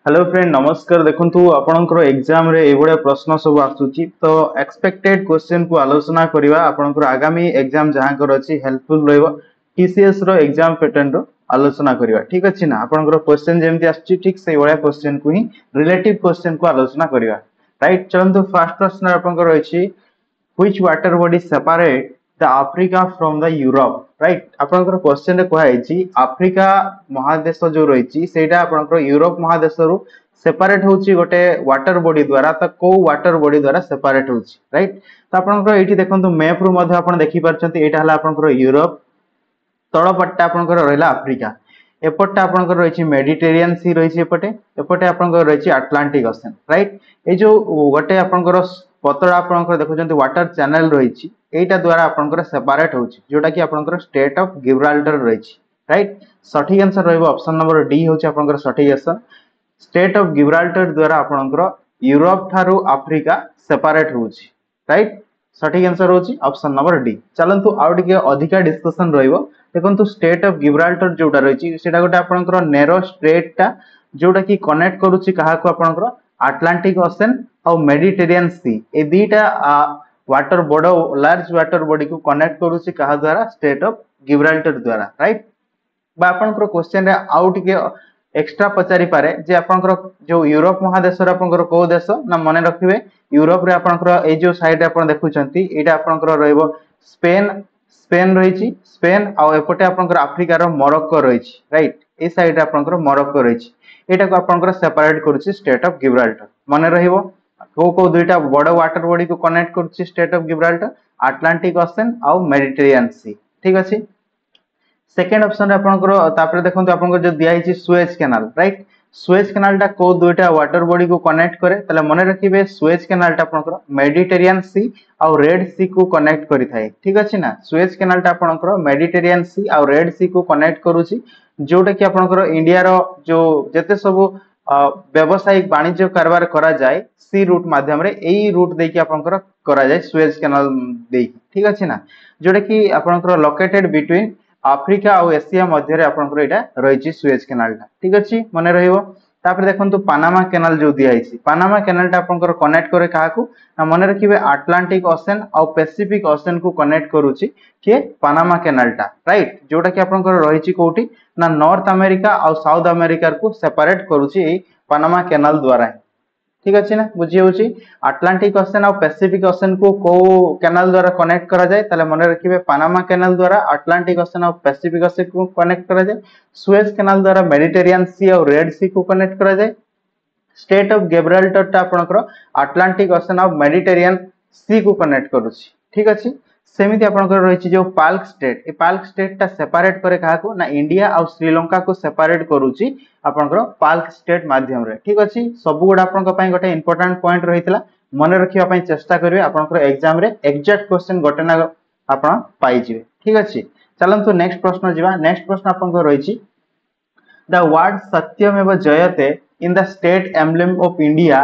Hello friend नमस्कार देखंतु आपनकर एग्जाम रे एभोडा प्रश्न सब आसुची तो एक्सपेक्टेड क्वेश्चन को आलोचना करिवा आपनकर आगामी एग्जाम जहां कर अछि हेल्पफुल रहइबो टीसीएस रो एग्जाम पैटर्न रो आलोचना करिवा ठीक अछि ना आपनकर क्वेश्चन जेमति आछि ठीक सेही वाला क्वेश्चन को ही रिलेटिव क्वेश्चन को आलोचना करिवा राइट चलंतु फर्स्ट प्रश्न आपनकर रहिछि which water body separate the Africa from the Europe right आपनकर क्वेश्चन रे कहै छी अफ्रीका महादेश जो रहिछि सेटा आपनकर यूरोप महादेश रु सेपरेट होछि गोटे वाटर बॉडी द्वारा त को वाटर बॉडी द्वारा सेपरेट होछि राइट त आपनकर एठी देखंतु मैप रु मध्ये आपन देखि परछंती एटा हला आपनकर यूरोप तळपट्टा आपनकर रहला अफ्रीका एपट्टा आपनकर रहिछि मेडिटेरियन सी रहिछि एपटे आपनकर रहिछि अटलांटिक ओशन राइट ए जो गोटे आपनकर पतरा आपनकर देखुचंती वाटर चैनल रहिछि एटा द्वारा आपनकर सेपरेट होछि जोटा कि आपनकर स्टेट ऑफ गिब्राल्टर रहिछि राइट सठिक आंसर रहइबो ऑप्शन नंबर डी होछि आपनकर सठिक आंसर स्टेट ऑफ गिब्राल्टर द्वारा आपनकर यूरोप थारु अफ्रीका सेपरेट होछि राइट सठिक आंसर होछि ऑप्शन नंबर डी चलंतु आउ टिके अधिका डिस्कशन रहइबो देखंतु स्टेट ऑफ गिब्राल्टर जोटा रहिछि सेटा गोटे आपनकर नेरो स्ट्रेट ता जोटा कि कनेक्ट करूछि काहा को आपनकर अटलांटिक ओशन और मेडिटेरियन सी ए दीटा water body large water body को कनेक्ट करूछि काहा द्वारा स्टेट ऑफ गिब्राल्टर द्वारा राइट बा आपनकर क्वेश्चन रे आउ टिके एक्स्ट्रा पचारि पारे जे आपनकर जो यूरोप महादेश रे आपनकर को देश ना मने रखिबे यूरोप रे आपनकर ए जो साइड आपन देखुचंती एटा आपनकर रहइबो स्पेन स्पेन रहिछि स्पेन आ एपटे आपनकर अफ्रीका रो मोरक्को रहिछि राइट ए साइड रे आपनकर मोरक्को रहिछि एटा को आपनकर सेपरेट करूछि स्टेट ऑफ गिब्राल्टर मने रहिबो को दुईटा बड़ वाटर बॉडी को कनेक्ट करूछि strait of Gibraltar Atlantic ocean आ मेडिटेरियन सी ठीक अछि सेकंड ऑप्शन रे आपनकर तापर देखंतु आपनकर जो दिया हिछि Suez canal right Suez canal टा को दुईटा वाटर बॉडी को कनेक्ट करे तले मने रखिबे सुएज कैनाल टा आपनकर मेडिटेरियन सी आ रेड सी को कनेक्ट करि थाए ठीक अछि ना सुएज कैनाल टा आपनकर मेडिटेरियन सी आ रेड सी को कनेक्ट करूछि जोटा कि आपनकर इंडिया रो जो जते सब व्यवसायिक वाणिज्य कारबार करा जाय सी रूट माध्यम रे एई रूट देकी आपनकर करा जाय सुएज कैनाल देकी ठीक अछि ना जोटा कि आपनकर लोकेटेड बिटवीन अफ्रीका और एशिया मध्य रे आपनकर एटा रहिछि सुएज कैनाल टा ठीक अछि मने रहिबो तापर देखंतु पानामा कैनाल जो दिया हिछि पानामा कैनाल टा आपनकर कनेक्ट करे काहाकू ना मने रखिबे अटलांटिक ओशन और पैसिफिक ओशन को कनेक्ट करूछि के पानामा कैनाल टा राइट जोटा कि आपनकर रहिछि कोठी ना नॉर्थ अमेरिका और साउथ अमेरिका को सेपरेट करूछि ए पानामा कैनाल द्वारा ठीक अछि ना बुझी होछि अटलांटिक ओशन और पैसिफिक ओशन को कैनाल द्वारा कनेक्ट करा जाय ताले मने रखिबे पानामा कैनाल द्वारा अटलांटिक ओशन और पैसिफिक ओशन को कनेक्ट करा जाय सुएज कैनाल द्वारा मेडिटेरियन सी और रेड सी को कनेक्ट करा जाय स्टेट ऑफ गिब्राल्टर टा आपनकर अटलांटिक ओशन और मेडिटेरियन सी को कनेक्ट करूछि ठीक अछि सेमिति आपनकर रहिछि जो पाल्क स्टेट टा सेपरेट करे काहाको ना इंडिया और श्रीलंका को सेपरेट करूछि आपनकर पाल्क स्टेट माध्यम रे ठीक अछि सब गुडा आपनकर पई गोटे इंपोर्टेंट पॉइंट रहितला मने रखिबा पई चेष्टा करिवे आपनकर एग्जाम रे एग्जैक्ट क्वेश्चन गोटे ना आपन पाई जिवे ठीक अछि चलंतु नेक्स्ट प्रश्न जिवा नेक्स्ट प्रश्न आपनकर रहिछि द वर्ड सत्यमेव जयते in the state emblem of India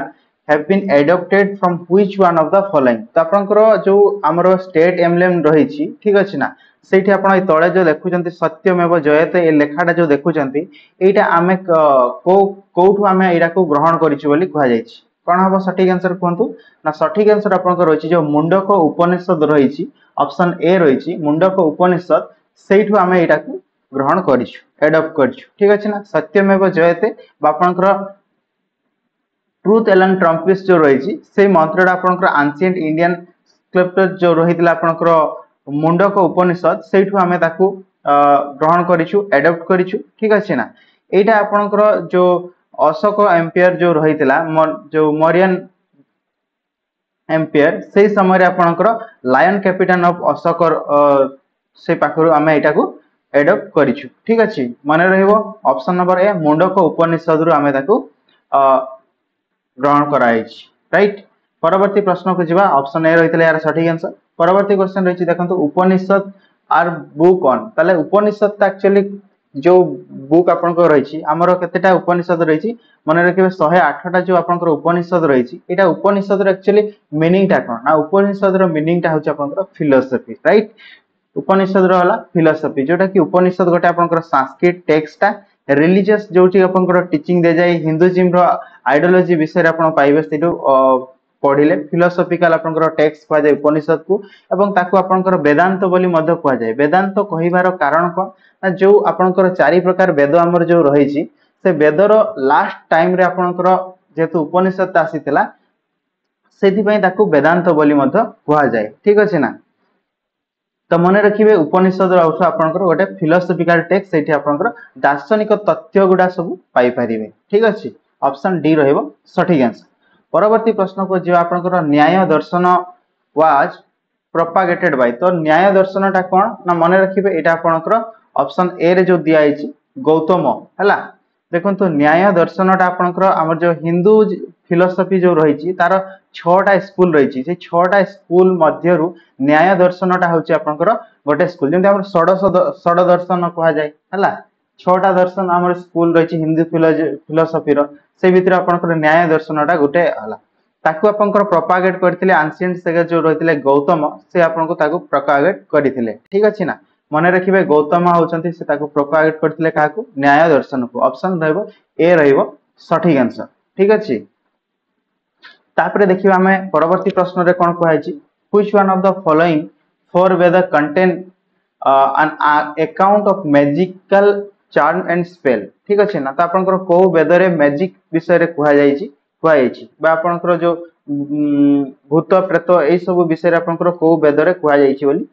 have been adopted from which one of the following तो आपनकर जो हमरो स्टेट एम्ब्लेम रहिछि ठीक अछि ना सेठी आपण ए तळे जो देखुचंती सत्यमेव जयते ए लेखाटा जो देखुचंती एटा आमे कोठु आमे एटा को ग्रहण करिछु बोली कहै जायछि कोन हबो सठिक आंसर कोंतु ना सठिक आंसर आपनकर रहिछि जो मुंडक उपनिषद रहिछि ऑप्शन ए रहिछि मुंडक उपनिषद सेठु आमे एटा को ग्रहण करिछु एडॉप्ट करिछु ठीक अछि ना सत्यमेव जयते बापनकर ट्रुथ एलन ट्रम्पिस जो रहिछि से मंत्रडा आपनकर एंशिएंट इंडियन स्क्रिप्चर जो रहितला आपनकर मुंडक उपनिषद सेठु हमें ताकू ग्रहण करिछु एडॉप्ट करिछु ठीक अछि ना एटा आपनकर जो अशोक एम्पायर जो रहितला जो मौर्यन एम्पायर से समय रे आपनकर लायन कैपिटन ऑफ अशोक से पाखरु हमें एटा को एडॉप्ट करिछु ठीक अछि माने रहइबो ऑप्शन नंबर ए मुंडक उपनिषद रु हमें ताकू ग्रहण कराइछि राइट परवर्ती प्रश्न को जिबा ऑप्शन ए रहितले यार सठिक आंसर परवर्ती क्वेश्चन रहिछि देखंतु उपनिषद आर बुक ऑन तले उपनिषद ता एक्चुअली जो बुक आपन को रहिछि हमरो केतेटा उपनिषद रहिछि मने रखिबे 108 टा जो आपन को उपनिषद रहिछि एटा उपनिषद रो एक्चुअली मीनिंग ता कोन ना उपनिषद रो मीनिंग ता होछि आपन को फिलॉसफी राइट उपनिषद रो हला फिलॉसफी जोटा कि उपनिषद गोटे आपन को संस्कृत टेक्स्ट ता रिलीजियस जोटी आपनकर टीचिंग दे जाय हिंदुइज्म रो आइडियोलॉजी विषय आपण पाइबे सेटू पढ़िले फिलोसॉफिकल आपनकर टेक्स्ट कह जाय उपनिषद को एवं ताको आपनकर वेदांत बोली मध्य कह जाय वेदांत कहिबार कारण कोन ना जो आपनकर चारि प्रकार वेद हमर जो रही छी से वेदर लास्ट टाइम रे आपनकर जेतु उपनिषद आसीतला सेति पई ताको वेदांत बोली मध्य कह जाय ठीक अछि ना तो मन रखिए उपनिषद अर्थ आपनकर गोटे फिलोसॉफिकल टेक्स्ट सेठी आपनकर दार्शनिक तथ्य गुडा सब पाई परिबे ठीक अछि ऑप्शन डी रहइबो सठिक आंसर परवर्ती प्रश्न को जे आपनकर न्याय दर्शन वाज प्रोपागेटेड बाय तो न्याय दर्शन टा कोन ना मन रखिबे एटा आपनकर ऑप्शन ए रे जो दिया आइछि गौतम हला देखो तो न्याय दर्शन टा आपनकर हमर जो हिंदू फिलोसॉफी जो रही तार 6टा स्कूल रही से 6टा स्कूल मध्यरु न्याय दर्शन टा होची आपनकर गोटे स्कूल जेंति हमर षड दर्शन कहा जाय हला 6टा दर्शन हमर स्कूल रही हिंदू फिलोसॉफी रो से भीतर आपनकर न्याय दर्शन टा गोटे हला ताकू आपनकर प्रोपागेट करथिले एंशिएंट सेगर जो रहिथिले गौतम से आपनको ताकू प्रोपागेट करथिले ठीक अछि ना मन रखिबे गौतम होचंती से ताकू प्रोपागेट करथिले काकू न्याय दर्शन को ऑप्शन रहइबो ए रहइबो सठिक आंसर ठीक अछि तापरे देखिबा हमें परवर्ती प्रश्न रे कोन कहैछि which one of the following four Veda contain an account of magical charm and spell ठीक अछि ना त आपनकर को वेद रे मैजिक विषय रे कहै जाइछि बा आपनकर जो भूत प्रेत ए सब विषय रे आपनकर को वेद रे कहै जाइछि बोली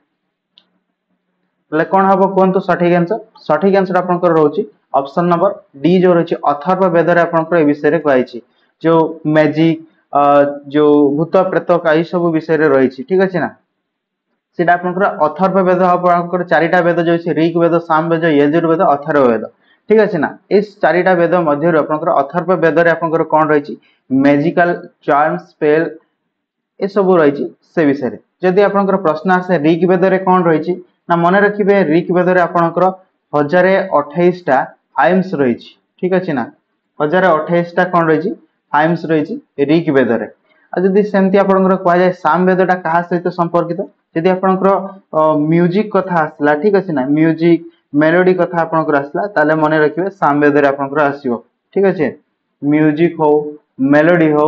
ले कोन हबो कोन तो सठिक आंसर आपनकर रहउछि ऑप्शन नंबर डी जो रहछि अथर्व वेद रे आपनकर ए विषय रे कहैछि जो मैजिक जो भूत प्रेत कई सब विषय रे रही ठीक अछि ना सेटा आपनकर अथर्व वेद आपनकर चारिटा वेद जो छै ऋग वेद साम वेद यजुर्वेद अथर्व वेद ठीक अछि ना इस चारिटा वेद मध्य रे आपनकर अथर्व वेद रे आपनकर कोन रही मैजिकल चार्म स्पेल ए सब रही से विषय रे जदि आपनकर प्रश्न आसे ऋग वेद रे कोन रही ना मन रखिबे ऋग वेद रे आपनकर 1028 टा आइम्स रही ठीक अछि ना 1028 टा कोन रही आइम्स रही ऋग वेद रे जदि सेमती आपनकर कह जाय साम वेद टा कहा सहित संपर्कित जदि आपनकर म्यूजिक कथा आसला ठीक अछि ना म्यूजिक मेलोडी कथा आपनकर आसला ताले मन रखिबे साम वेद रे आपनकर आसीबो ठीक अछि म्यूजिक हो मेलोडी हो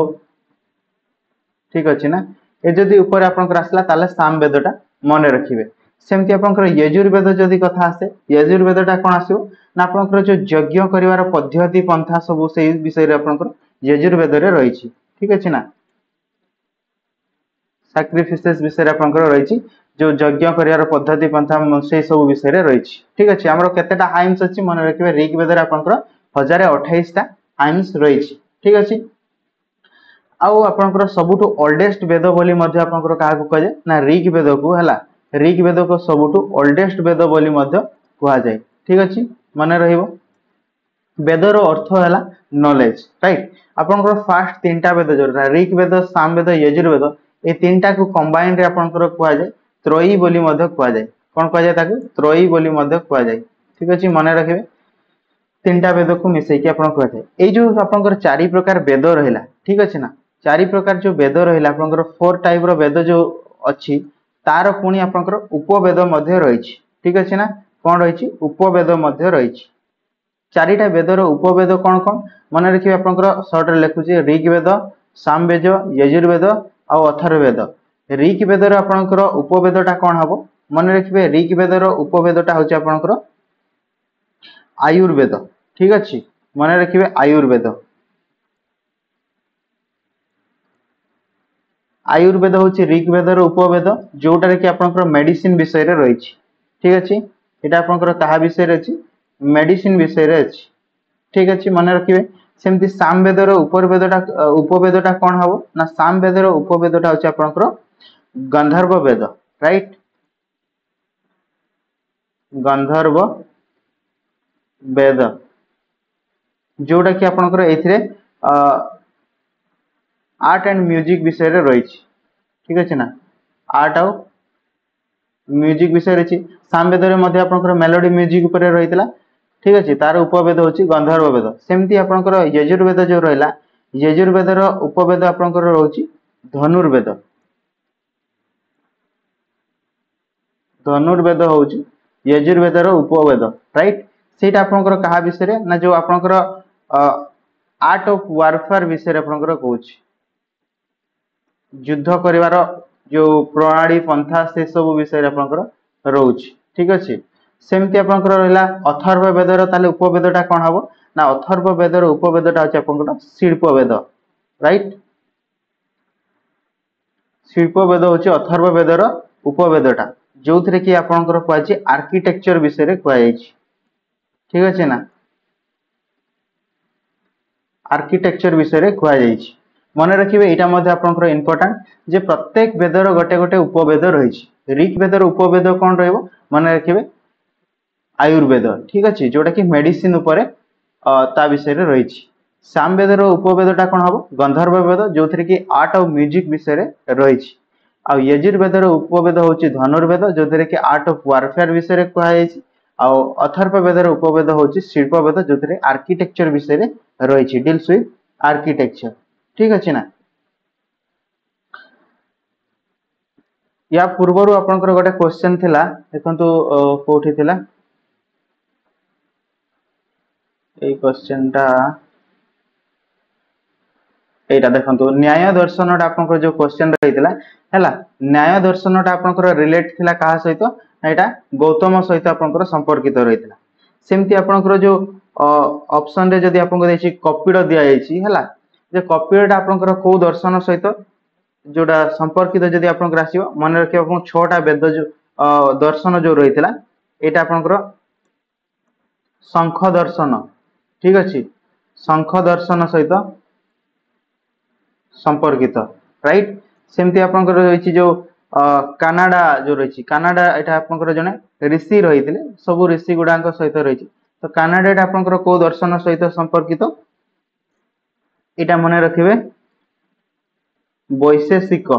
ठीक अछि ना ए जदि ऊपर आपनकर आसला ताले साम वेद टा मन रखिबे सेमती आपनकर यजुर्वेद जदि कथा आसे यजुर्वेद टा कोन आसीबो ना आपनकर जो यज्ञ करिवार पद्धति पंथा सब से विषय रे आपनकर यजुर्वेद रे रही ठीक अछि ना सैक्रिफिसेस विषय आपनकर रही जो यज्ञ करिवार पद्धति पंथा से सब विषय रे रही ठीक अछि हमरो केतेटा आइम्स अछि मन रखिबे ऋग वेद रे आपनकर 1028 टा आइम्स रही ठीक अछि आउ आपनकर सबुटु ओल्डेस्ट वेद बोली मध्ये आपनकर काहा को कहे ना ऋग वेद को हला ऋग वेद को सबुटु ओल्डेस्ट वेद बोली मध्ये कहा जाय ठीक अछि माने रहिबो वेदर अर्थ है नॉलेज राइट आपनकर फास्ट तीनटा वेद जो ऋग वेद साम वेद यजुर्वेद ए तीनटा को कंबाइन रे आपनकर कहा जाय त्रयी बोली मध्ये कहा जाय कोन कहा जाय ताकू त्रयी बोली मध्ये कहा जाय ठीक अछि माने रखिबे तीनटा वेद को मिसै कि आपन कहा जाय ए जो आपनकर चारि प्रकार वेद रहिला ठीक अछि ना चारि प्रकार जो वेद रहिला आपनकर फोर टाइप रो वेद जो अछि तार पुनी आपनकर उपवेद मध्ये रही ठीक अछि ना कोन रही उपवेद मध्ये रही चारिटा वेदर उपवेद कौन कौन मन रखिए आपनकर शॉर्ट रे लिखुची ऋग्वेद सामवेद यजुर्वेद आ अथर्ववेद ऋग्वेदर आपनकर उपवेदटा कौन हबो मन रखिए ऋग्वेदर उपवेदटा होची आपनकर आयुर्वेद ठीक अछि मन रखिए आयुर्वेद आयुर्वेद होची ऋग्वेदर उपवेद जोटा रे कि आपनकर मेडिसिन विषय रे रही ठीक अछि एटा आपनकर कहा विषय रे अछि मेडिसिन विषय रे अछि ठीक अछि मन रखिबे सेमती सामवेदर उपवेदटा कोन हबो ना सामवेदर उपवेदटा होची आपनकर गंधर्व वेद राइट गंधर्व वेद जोटा कि आपनकर एथिरे आर्ट एंड म्यूजिक विषय रे रही ठीक अछि ना आर्ट और म्यूजिक विषय रही सामवेद रे मध्ये आपनकर मेलोडी म्यूजिक ऊपर रहितला ठीक अछि तार उपवेद होची गंधर्व वेद सेमती आपनकर यजुर्वेद जो रहला यजुर्वेदर उपवेद आपनकर रहउची धनुर्वेद धनुर्वेद होची यजुर्वेदर उपवेद राइट सेटा आपनकर कहा विषय रे ना जो आपनकर आर्ट ऑफ वारफेयर विषय रे आपनकर कहूछ युद्ध करिवार जो प्रणाली पंथा से सब विषय रे आपनकर रहउछ ठीक अछि सेमति आपनकर रहला अथर्व वेदर ताले उपवेदटा कोन हबो ना अथर्व वेदर उपवेदटा अछि आपनकर शिल्प वेद राइट शिल्प वेद होछि अथर्व वेदर उपवेदटा जोथरे कि आपनकर कहछि आर्किटेक्चर विषय रे कहै अछि ठीक अछि ना आर्किटेक्चर विषय रे कहै अछि मन रखिबे एटा मध्ये आपनकर इंपोर्टेंट जे प्रत्येक वेदर गोटे गोटे उपवेद रहिछि ऋग वेदर उपवेद कोन रहइबो मन रखिबे आयुर्वेद ठीक अछि जोटा कि मेडिसिन उपरे ता विषय रे रहिछि सामवेदर उपवेदटा कोन हबो गंधर्व वेद जोथरे कि आर्ट ऑफ म्यूजिक विषय रे रहिछि आ यजुर्वेदर उपवेद होछि धनुर्वेद जोथरे कि आर्ट ऑफ वारफेयर विषय रे कहै अछि आ अथर्व वेदर उपवेद होछि शिल्प वेद जोथरे आर्किटेक्चर विषय रे रहिछि डील्स विथ आर्किटेक्चर ठीक अछि ना या पूर्वरु आपनकर गोटे क्वेश्चन थिला देखंतु कोठी थिला ए क्वेश्चनटा एटा देखंतु न्याय दर्शनटा आपनकर जो क्वेश्चन रहितला हैला न्याय दर्शनटा आपनकर रिलेट थिला कहा सहित एटा गौतम सहित आपनकर संपर्कित रहितला सेमति आपनकर जो ऑप्शन रे जदी आपनको देछि कपिड़ दिया जायछि हैला जे कपिड़टा आपनकर को दर्शन सहित जोटा संपर्कित जदी आपनकर आसीबो मन रखियो आपन छटा वेद जो दर्शन जो रहितला एटा आपनकर शंख दर्शन ठीक अछि शंख दर्शन सहित संपर्कित राइट सेमति आपनकर रहिछि जो कनाडा जो रहिछि कनाडा एटा आपनकर जने ऋषि रहितले सब ऋषि गुडांक सहित रहिछि तो कनाडा एटा आपनकर को दर्शन सहित संपर्कित एटा मने रखिबे वैशेषिक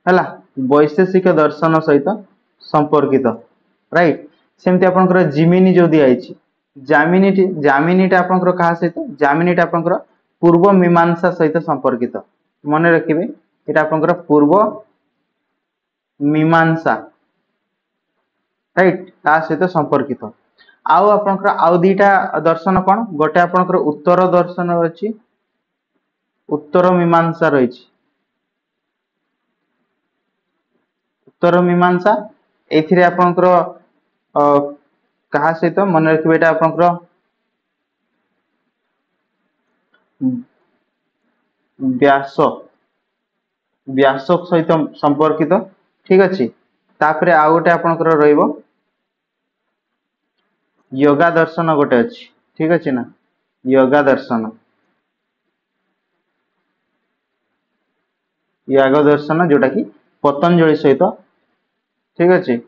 हैला वैशेषिक दर्शन सहित संपर्कित राइट सेमति आपनकर जिमिनी जो दिया आइछि जामिनीटा आपनकर कहा सहित जामिनीटा आपनकर पूर्व मीमांसा सहित संपर्कित मन रखिबे एटा आपनकर पूर्व मीमांसा राइट ता सहित संपर्कित आउ आपनकर आउ दीटा दर्शन कोन गोटे आपनकर उत्तर दर्शन अछि उत्तर मीमांसा रहिछि उत्तर मीमांसा एथिरे आपनकर कहा सहित मन रखिबे एटा आपनकर व्यास व्यास सहित संपर्कित ठीक अछि तापरे आ गोटे आपनकर रहइबो योगा दर्शन गोटे अछि ठीक अछि ना योगा दर्शन याग दर्शन जोटा कि पतंजलि सहित ठीक अछि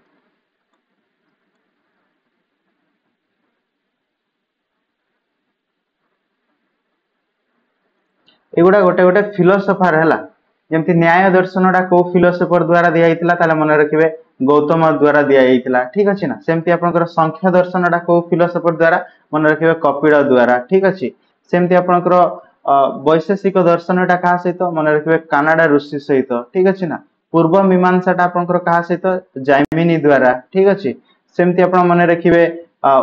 एगुडा गोटे गोटे फिलोसोफर हैला जेमति न्याय दर्शनटा को फिलोसोफर द्वारा दिया आइतला ताले मन रखिबे गौतम द्वारा दिया आइतला ठीक अछि ना सेमति आपनकर संख्या दर्शनटा को फिलोसोफर द्वारा मन रखिबे कपिल द्वारा ठीक अछि सेमति आपनकर वैशेषिक दर्शनटा कहा सहित मन रखिबे कनाडा ऋषि सहित ठीक अछि ना पूर्व मीमांसाटा आपनकर कहा सहित जैमिनी द्वारा ठीक अछि सेमति आपन मन रखिबे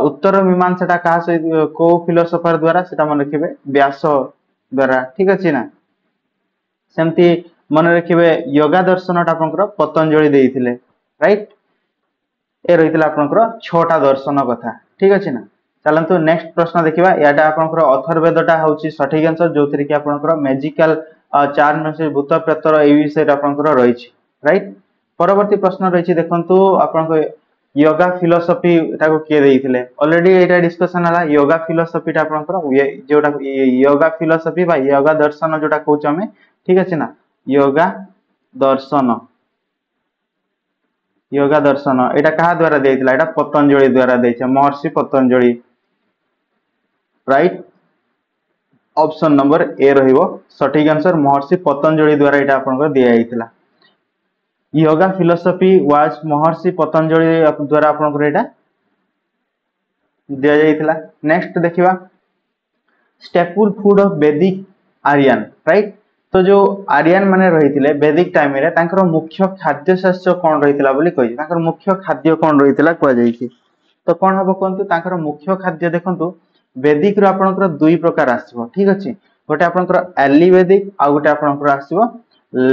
उत्तर मीमांसाटा कहा सहित को फिलोसोफर द्वारा सेटा मन रखिबे व्यास द्वारा ठीक अछि ना सेमति मन रखिबे योगा दर्शनटा आपनकर पतंजलि देइथिले राइट ए रहितला आपनकर छटा दर्शन कथा ठीक अछि ना चलंतु नेक्स्ट प्रश्न देखिबा याटा आपनकर अथर्ववेदटा होछि सठिक आंसर जोथि कि आपनकर मैजिकल चार में भूत प्रेतर ए विषय आपनकर रहिछि राइट परवर्ती प्रश्न रहिछि देखंतु आपनकर योगा फिलोसफी एटाको के देइथिले ऑलरेडी एटा डिस्कशन हला योगा फिलोसफी टा आपनकर जोटा योगा फिलोसफी बा योगा दर्शन जोटा कहउछ हमें ठीक अछि ना योगा दर्शन एटा कहा द्वारा देइथिला एटा पतंजलि द्वारा देइछ महर्षि Patanjali right option number A रहिबो सठिक आंसर महर्षि पतंजलि द्वारा एटा आपनकर दिया आइथिला योगा फिलोसफी वाज महर्षि पतंजलि द्वारा आपनकर एटा दिया जाइथिला नेक्स्ट देखिबा स्टेपल फूड ऑफ वैदिक आर्यन राइट तो जो आर्यन माने रहिथिले वैदिक टाइम रे तांकर मुख्य खाद्य शस्य कोन रहिथिला बोली कहि तांकर मुख्य खाद्य कोन रहिथिला को जाइछि तो कौन हम कहतु तांकर मुख्य खाद्य देखंतु वैदिक रो आपनकर दुई प्रकार आसीबो ठीक अछि गोटे आपनकर अर्ली वैदिक आ गोटे आपनकर आसीबो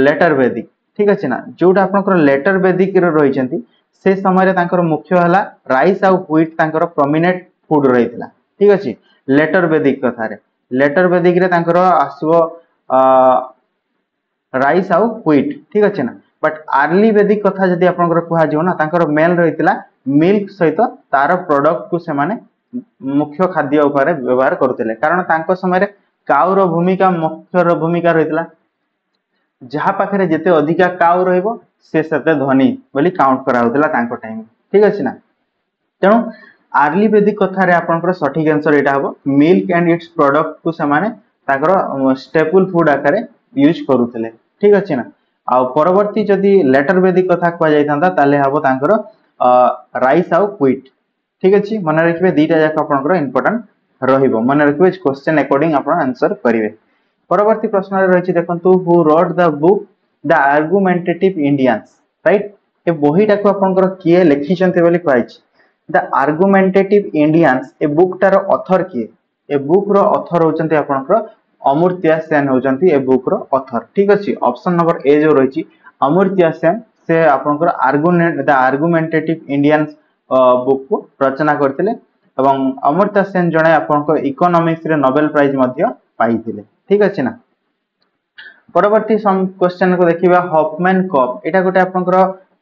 लेटर वैदिक ठीक अछि ना जोटा आपनकर लेटर वैदिक रो रहिचंती से समय रे तांकर मुख्य हला राइस आ व्हीट तांकर प्रोमिनेंट फूड रहितला ठीक अछि लेटर वैदिक कथा रे लेटर वैदिक रे तांकर आसीबो राइस आउ व्हीट ठीक अछि ना बट अर्ली वैदिक कथा जदि आपनकर कुहा जिवो ना तांकर मेल रहितला मिल्क सहित तार प्रोडक्ट को से माने मुख्य खाद्य उपारे व्यवहार करथिले कारण तांको समय रे काउ रो भूमिका मुख्य रो भूमिका रहितला जहा पाखरे जेते अधिका काउ रहइबो से सेते धनी बोली काउंट करा होतला तांको टाइम ठीक अछि ना तेणु अर्ली वैदिक कथा रे आपनकर सठिक आंसर एटा हबो मिल्क एंड इट्स प्रोडक्ट को से माने ताकर स्टेपल फूड आकारे यूज करूथिले ठीक अछि ना आ परवर्ती जदि लेटर वैदिक कथा कुआ जाइतांता ताले हबो तांकर राइस आउ व्हीट ठीक अछि मने रखिबे दीटा जाक आपनकर इंपोर्टेंट रहिबो मने रखिबे क्वेश्चन अकॉर्डिंग आपन आंसर करिवे परवर्ती प्रश्न रे रहिछि देखंतु who wrote the book the argumentative Indians right ए बहिटा को आपनकर किए लिखिछन्ते बोली कहैछि द आर्गुमेंटेटिव इंडियंस ए बुक टार ऑथर किए ए बुक रो ऑथर होचंती आपनकर अमर्त्य सेन होचंती ए बुक रो ऑथर ठीक अछि ऑप्शन नंबर ए जो रहिछि अमर्त्य सेन से आपनकर द आर्गुमेंटेटिव इंडियंस बुक को रचना करथिले एवं अमर्त्य सेन जणे आपनकर इकोनॉमिक्स रे नोबेल प्राइज मध्ये पाइथिले ठीक अछि ना परवर्ती क्वेश्चन को देखिबा हॉफमैन कप एटा गोटे आपनकर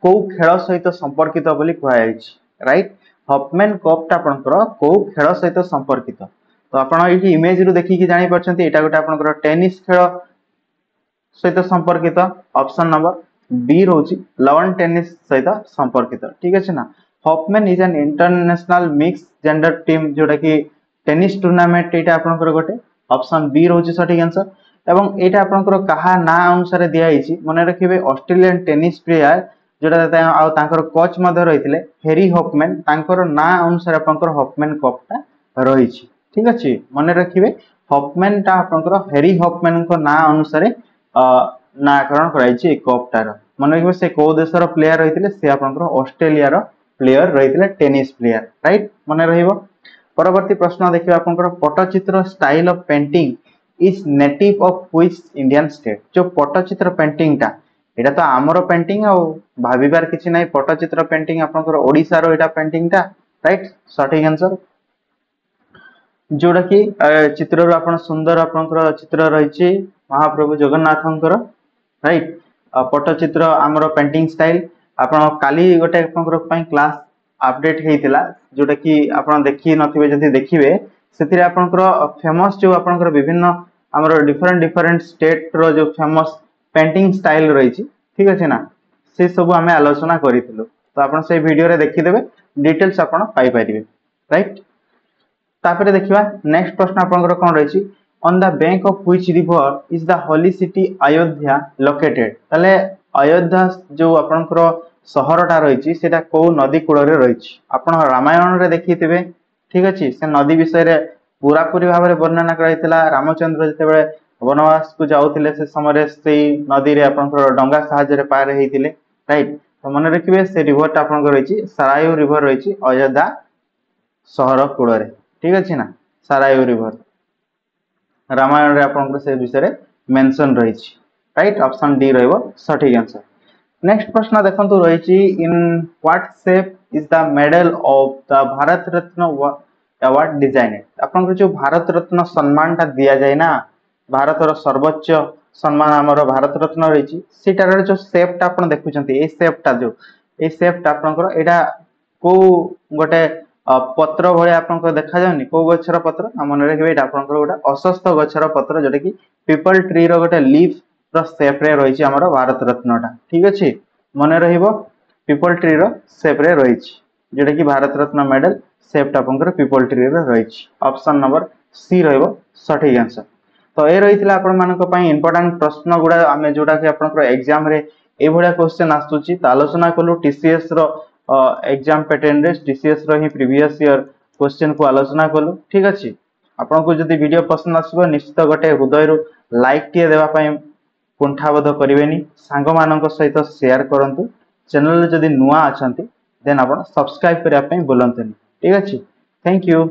को खेल सहित संपर्कित बोली कहै अछि राइट हॉफमैन कप ता आपनकर को खेल सहित संपर्कित तो आपण एठी इमेज रु देखि कि जानि परछंती एटा गोटे आपनकर टेनिस खेल सहित संपर्कित ऑप्शन नंबर बी रोची लवन टेनिस सहित संपर्कित ठीक अछि ना Hopman is an international mix gender team जोटा कि टेनिस टूर्नामेंट एटा आपनकर गोटे ऑप्शन बी रोची सठिक आंसर एवं एटा आपनकर कहा ना अनुसार दिया हिची मने रखिबे ऑस्ट्रेलियन टेनिस प्लेयर जोटा आ तांकर कोच मध्ये रहितले हेरी हॉफमैन तांकर ना अनुसार आपनकर हॉफमैन कप ता रहिची ठीक अछि मने रखिबे हॉफमैन ता आपनकर हेरी हॉफमैन को ना अनुसार नाकरण कराइछि कप तार मन रखिबे से को देशर प्लेयर रहितले से आपनकर ऑस्ट्रेलिया रो प्लेयर रहितले टेनिस प्लेयर राइट मन रहिबो परवर्ती प्रश्न देखिबा आपनकर Pattachitra style of painting is native of which Indian state जो पट्टचित्र पेंटिंग ता एटा तो आमरो पेंटिंग आ भाबिबार किछि नै पट्टचित्र पेंटिंग आपनकर ओडिसा रो एटा पेंटिंग ता राइट सठिक आंसर जोड़ा कि चित्र रो आपण सुंदर आपनकर चित्र रहिछि महाप्रभु जगन्नाथंकर राइट पट्टचित्र आमरो पेंटिंग स्टाइल आपण काली गोटे आपनकर पई क्लास अपडेट हेतिला जोटा कि आपण देखि नथिबे जदि देखिबे सेतिरे आपनकर फेमस जो आपनकर विभिन्न हमरो डिफरेंट स्टेट रो जो फेमस पेंटिंग स्टाइल रहिछि ठीक अछि ना से सब हमें आलोचना करिथिलु तो आपण से वीडियो रे देखि देबे डिटेल्स आपण पाई परिबे राइट तापरे देखिबा नेक्स्ट प्रश्न आपनकर कोन रहिछि on the bank of which river is the holy city Ayodhya located तले अयोध्या जो आपनकर शहरटा रहिछि सेटा को नदी कूल रे रहिछि आपण रामायण रे देखिथिबे ठीक अछि से नदी विषय रे पूरा पूरी भाव रे वर्णना कराइतला रामचंद्र जते बेले वनवास को जाउथिले से समय रे सेई नदी रे आपनकर डंगा सहायता रे पार हेतिले राइट तो मन रखिबे से रिवर ता आपनकर रहिछि सरायू रिवर रहिछि अयोध्या शहर कूल रे ठीक अछि ना सरायू रिवर रामायण रे आपनकर से विषय रे मेंशन रहिछि राइट ऑप्शन डी रहइबो सठिक आंसर नेक्स्ट प्रश्न देखंतु रहिछि in what shape is the medal of the Bharat Ratna award designed आपनकर जो भारत रत्न सम्मान ता दिया जाय ना भारत रो सर्वोच्च सम्मान हमरो भारत रत्न रहिछि सेटार जो शेप ता आपन देखुचंती ए शेप ता आपनकर एटा को गोटे पत्र भले आपनकर देखा जाउनी को गछर पत्र मन रखिबे एटा आपनकर गोटे अशस्त गछर पत्र जोटा कि पीपल ट्री रो गोटे लीफ रो शेप रे रहिछि हमरो भारत रत्न ता ठीक अछि मन रहिबो पीपल ट्री रो शेप रे रहिछि जोटा कि भारत रत्न मेडल शेप ता आपनकर पीपल ट्री रे रहिछि ऑप्शन नंबर सी रहइबो सठिक आंसर तो ए रहितला आपन मानक पई इंपोर्टेंट प्रश्न गुडा हमें जोटा कि आपनकर एग्जाम रे ए भलिया क्वेश्चन आस्तुची त आलोचना कलु टीसीएस रो एग्जाम पैटर्न रे टीसीएस रो ही प्रीवियस ईयर क्वेश्चन को आलोचना कलु ठीक अछि आपन को जदी वीडियो पसंद आसबो निश्चित गोटे हृदय रो लाइक टिए देबा पई कुंठाबोध करिवेनी सांग मानक सहित शेयर करंतु चैनल जदी नुआ अछंती देन आपन सब्सक्राइब करिया पई बोलंतनी ठीक अच्छे थैंक यू।